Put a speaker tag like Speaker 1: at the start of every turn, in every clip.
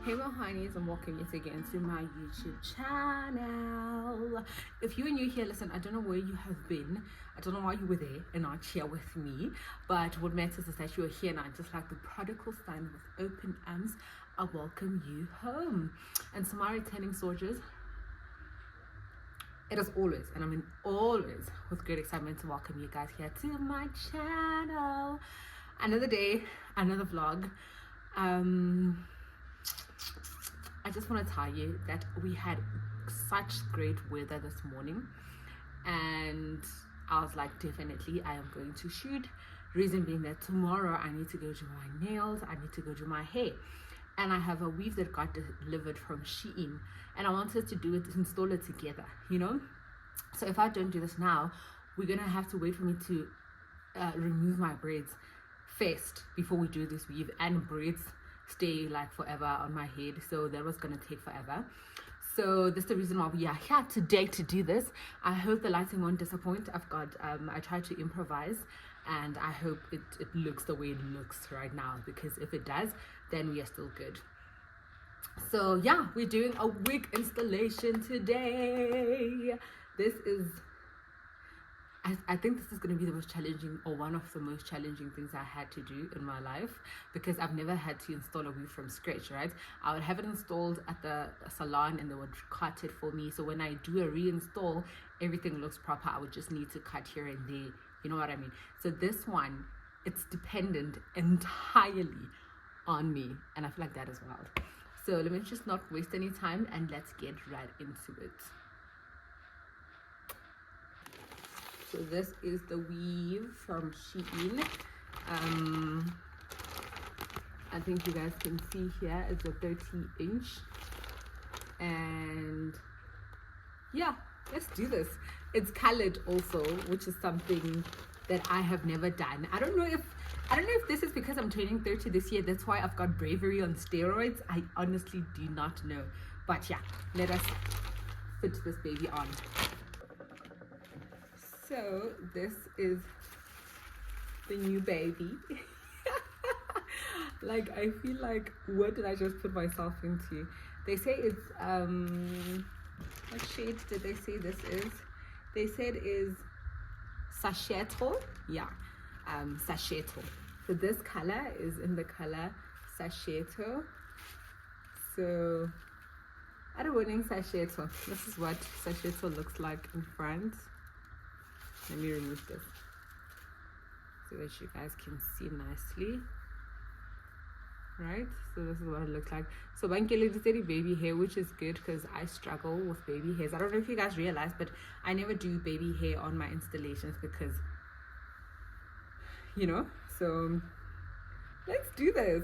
Speaker 1: Hey my honeys, and welcome yet again to my YouTube channel. If you are new here, listen, I don't know where you have been. I don't know why you were there and not here with me, but what matters is that you are here now. Just like the prodigal son with open arms, I welcome you home. And to my returning soldiers, it is always, and I mean always, with great excitement to welcome you guys here to my channel. Another day, another vlog. I just want to tell you that we had such great weather this morning, and I was like, definitely I am going to shoot. Reason being that tomorrow I need to go do my nails, I need to go do my hair, and I have a weave that got delivered from Shein, and I wanted to do it, install it together, you know. So if I don't do this now, we're gonna have to wait for me to remove my braids first before we do this weave, and braids stay like forever on my head, so that was gonna take forever. So that's the reason why we are here today to do this. I hope the lighting won't disappoint. I've got I tried to improvise, and I hope it looks the way it looks right now, because if it does, then we are still good. So yeah, we're doing a wig installation today. This is I think this is going to be the most challenging, or one of the most challenging things I had to do in my life, because I've never had to install a weave from scratch, right? I would have it installed at the salon and they would cut it for me. So when I do a reinstall, everything looks proper. I would just need to cut here and there. You know what I mean? So this one, it's dependent entirely on me. And I feel like that is wild. So let me just not waste any time and let's get right into it. So this is the weave from Shein. I think you guys can see here it's a 30-inch, and yeah, let's do this. It's colored also, which is something that I have never done. I don't know if this is because I'm turning 30 this year, that's why I've got bravery on steroids. I honestly do not know, but yeah, let us fit this baby on. So this is the new baby. Like, I feel like, what did I just put myself into? They say it's what shade did they say this is? They said is sachetto. Yeah, sachetto. So this color is in the color sachetto. So I don't know, sachetto. This is what sachetto looks like in front. Let me remove this so that you guys can see nicely. Right, so this is what it looks like. So Bankele did baby hair, which is good because I struggle with baby hairs. I don't know if you guys realize, but I never do baby hair on my installations because, you know. So let's do this.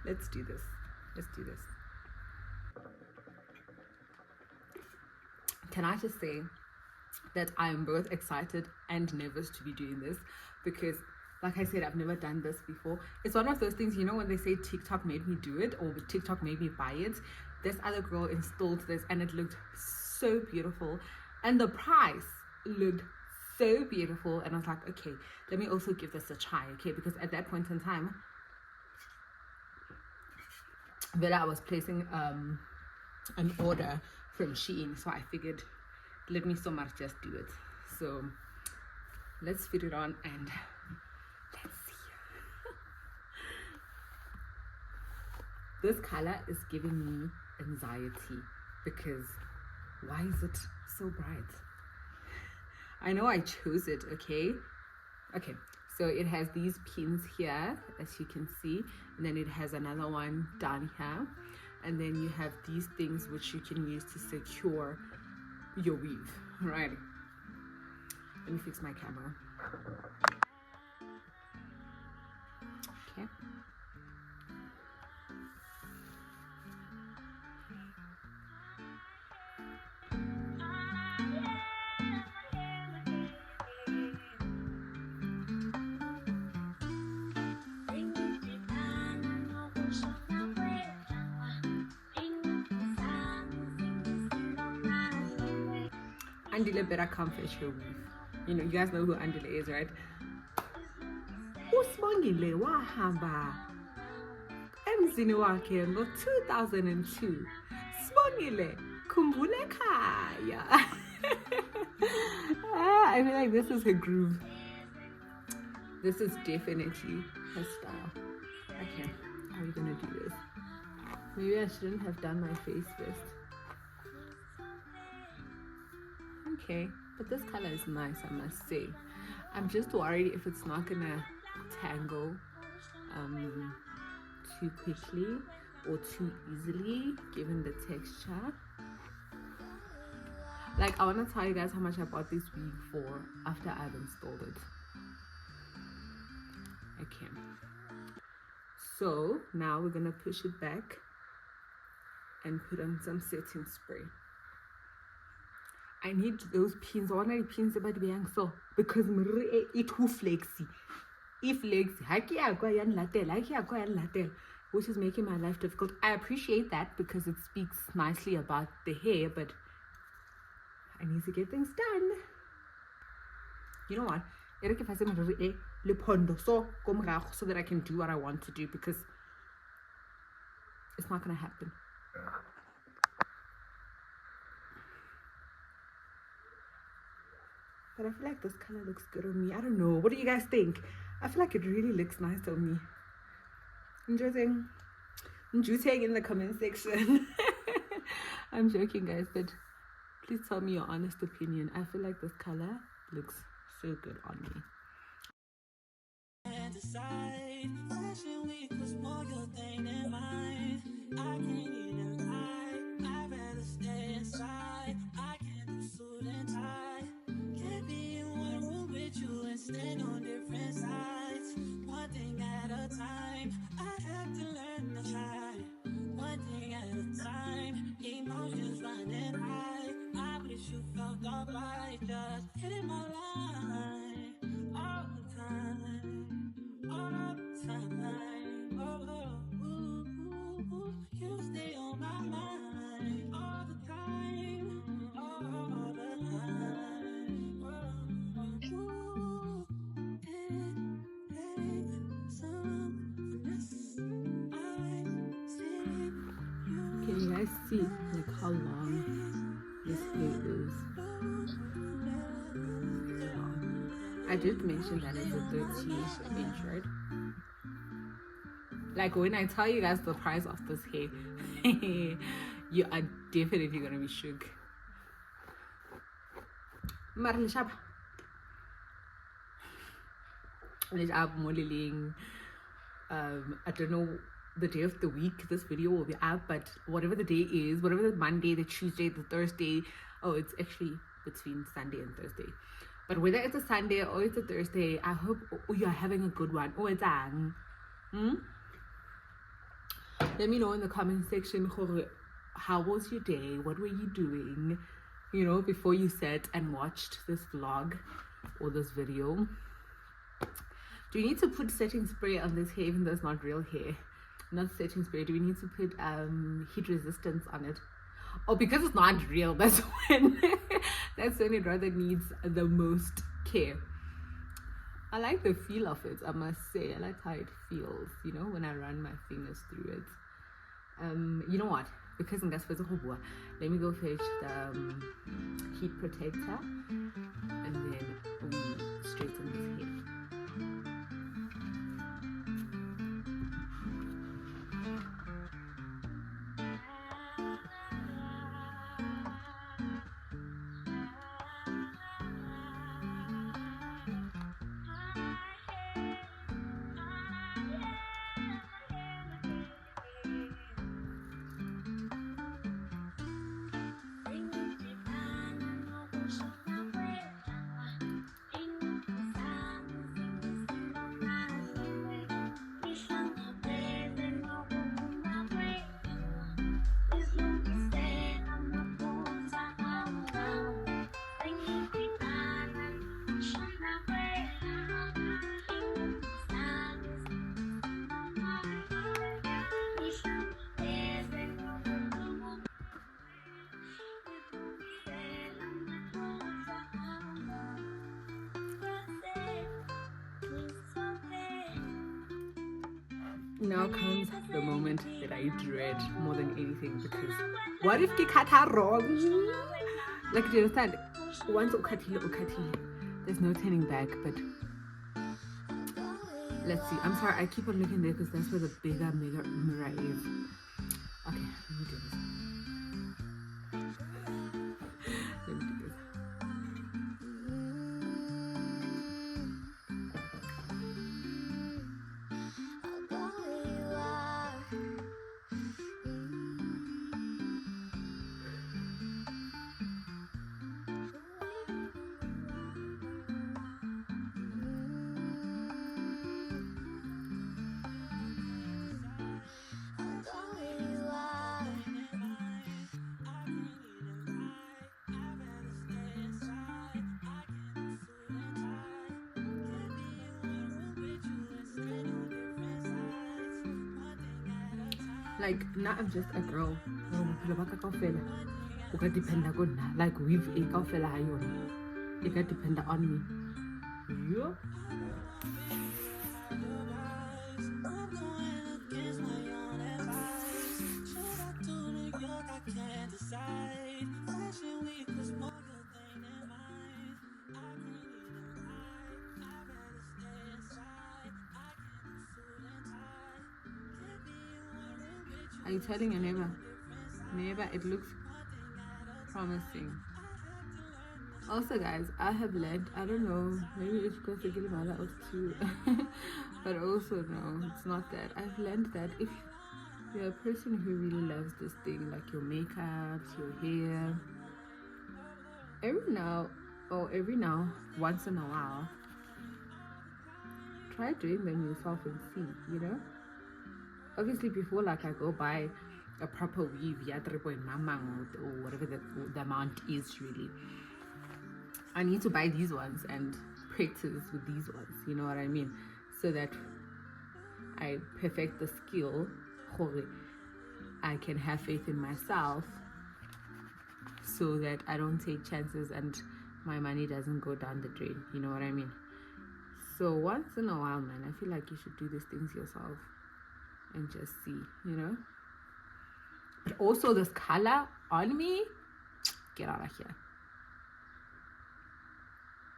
Speaker 1: Let's do this. Let's do this. Can I just say that I am both excited and nervous to be doing this, because like I said, I've never done this before. It's one of those things, you know, when they say TikTok made me do it, or TikTok made me buy it. This other girl installed this and it looked so beautiful, and the price looked so beautiful, and I was like, okay, let me also give this a try, okay? Because at that point in time, but I was placing an order from Shein, so I figured let me so much just do it. So let's fit it on and let's see. This color is giving me anxiety, because why is it so bright? I know I chose it, okay, so it has these pins here, as you can see, and then it has another one down here, and then you have these things which you can use to secure your weave. Right, let me fix my camera. Okay, Andile better come fetch her weave. You know, you guys know who Andile is, right? Usibongile wahamba emzini wakhe ngo-2002. Sibongile, khumbula ekhaya. I feel like this is her groove. This is definitely her style. Okay, how are we gonna do this? Maybe I shouldn't have done my face first. Okay, but this color is nice, I must say. I'm just worried if it's not gonna tangle too quickly or too easily given the texture. Like, I want to tell you guys how much I bought this wig for after I've installed it. Okay, so now we're gonna push it back and put on some setting spray. I need those pins. I want the pins about being so because it too flexy. If flexy, which is making my life difficult. I appreciate that because it speaks nicely about the hair, but I need to get things done. You know what? So that I can do what I want to do, because it's not gonna happen. But I feel like this color looks good on me. I don't know. What do you guys think? I feel like it really looks nice on me. Interesting. Interesting in the comment section. I'm joking, guys, but please tell me your honest opinion. I feel like this color looks so good on me. Fashion week was more your thing than mine. I can't even lie. I'd rather stay inside. I can't do suit and tie. Can't be in one room with you and stand on different sides. One thing at a time. I have to learn to try. One thing at a time. Emotions running high. I wish you felt alright. Just hitting my line all the time. All the time. Oh, you stay on my mind all the time. All the time. Can you guys see like how long this hair is? I did mention that it's a 30-inch, right? Like, when I tell you guys the price of this hair, you are definitely gonna be shook. I don't know the day of the week this video will be up, but whatever the day is, whatever the Monday, the Tuesday, the Thursday, oh, it's actually between Sunday and Thursday. But whether it's a Sunday or it's a Thursday, I hope you're having a good one. Oh, it's let me know in the comment section how was your day, what were you doing, you know, before you sat and watched this vlog or this video. Do we need to put setting spray on this hair even though it's not real hair? Not setting spray. Do we need to put heat resistance on it? Oh, because it's not real, that's when it rather needs the most care. I like the feel of it, I must say. I like how it feels, you know, when I run my fingers through it. You know what? Because let me go fetch the heat protector and then we straighten this hair. Now comes the moment that I dread more than anything, because what if you cut her wrong? Like, do you understand? Once ukatile, there's no turning back. But let's see. I'm sorry, I keep on looking there because that's where the bigger mirror is. Okay, let me do this. Let me do this. Like, now I'm just a girl. Like, we've it can depend on me. Yeah. Are you telling your neighbor? Neighbor, it looks promising. Also, guys, I have learned, I don't know, maybe it's because they get my out too, but also, no, it's not that. I've learned that if you're a person who really loves this thing, like your makeup, your hair, every now, once in a while, try doing them yourself and see, you know? Obviously, before, like, I go buy a proper weave, or whatever the amount is really, I need to buy these ones and practice with these ones, you know what I mean? So that I perfect the skill, I can have faith in myself, so that I don't take chances and my money doesn't go down the drain, you know what I mean? So once in a while, man, I feel like you should do these things yourself and just see, you know? But also this color on me, get out of here.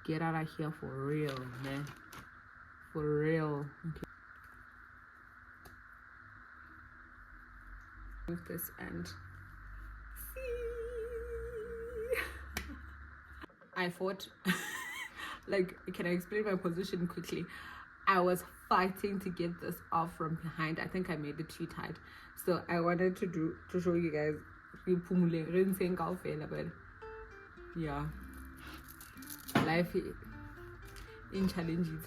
Speaker 1: Get out of here for real, man. For real. Okay. Move this and see. I fought. Like, can I explain my position quickly? I was fighting to get this off from behind. I think I made it too tight. So I wanted to show you guys. But yeah. Life in challenges.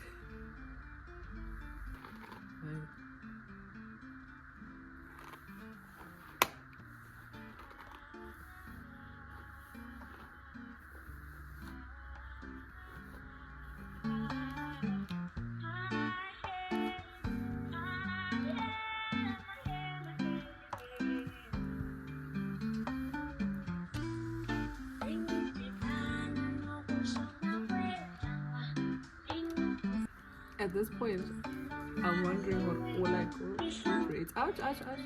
Speaker 1: At this point, I'm wondering what all I go braids. Ouch, ouch, ouch.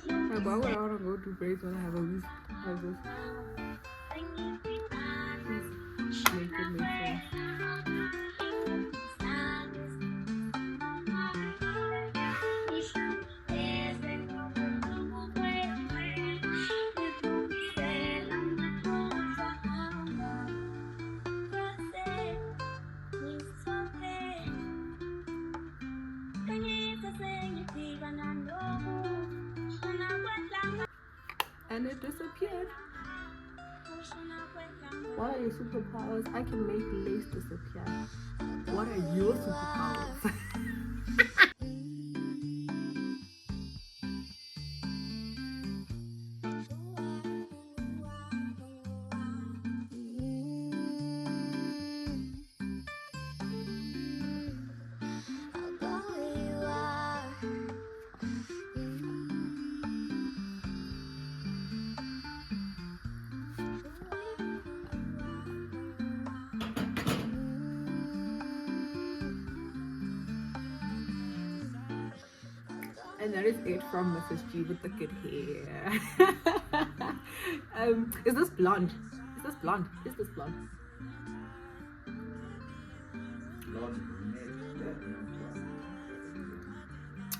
Speaker 1: Like, why would I want to go do braids when I have a weave like this? Please make it make sense. And it disappeared. What are your superpowers? I can make lace disappear. What are your superpowers? And that is it from Mrs. G with the good hair. Is this blonde? Is this blonde? Is this blonde?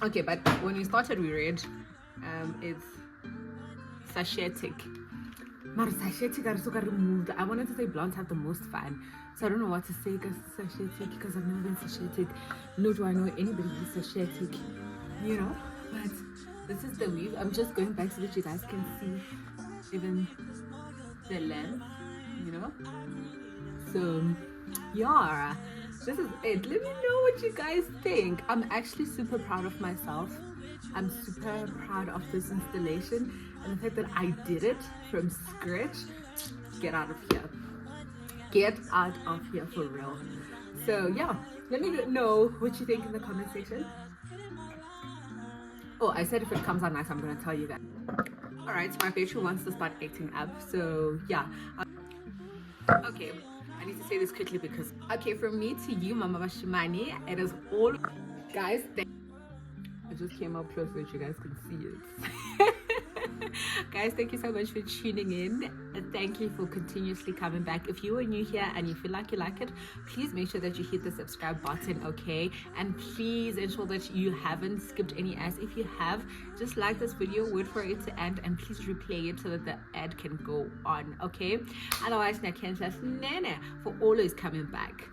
Speaker 1: Okay, but when we started we read it's sashetic. But sashetic are so removed. I wanted to say blondes have the most fun. So I don't know what to say because sashetic, because I've never been sashetic. Nor do I know anybody who's sashetic, you know? But this is the weave. I'm just going back so that you guys can see even the length, you know? So yeah, this is it. Let me know what you guys think. I'm actually super proud of myself. I'm super proud of this installation and the fact that I did it from scratch. Get out of here. Get out of here for real. So yeah, let me know what you think in the comment section. Oh, I said if it comes out nice, I'm gonna tell you that. All right, so my battery wants to start acting up. So yeah. Okay, I need to say this quickly because okay, from me to you, Mama Bashimani, it is all guys. I just came up close so that you guys can see it. Guys, thank you so much for tuning in. Thank you for continuously coming back. If you are new here and you feel like you like it, please make sure that you hit the subscribe button, okay? And please ensure that you haven't skipped any ads. If you have, just like this video, wait for it to end, and please replay it so that the ad can go on, okay? Otherwise, Nakensas Nene for always coming back.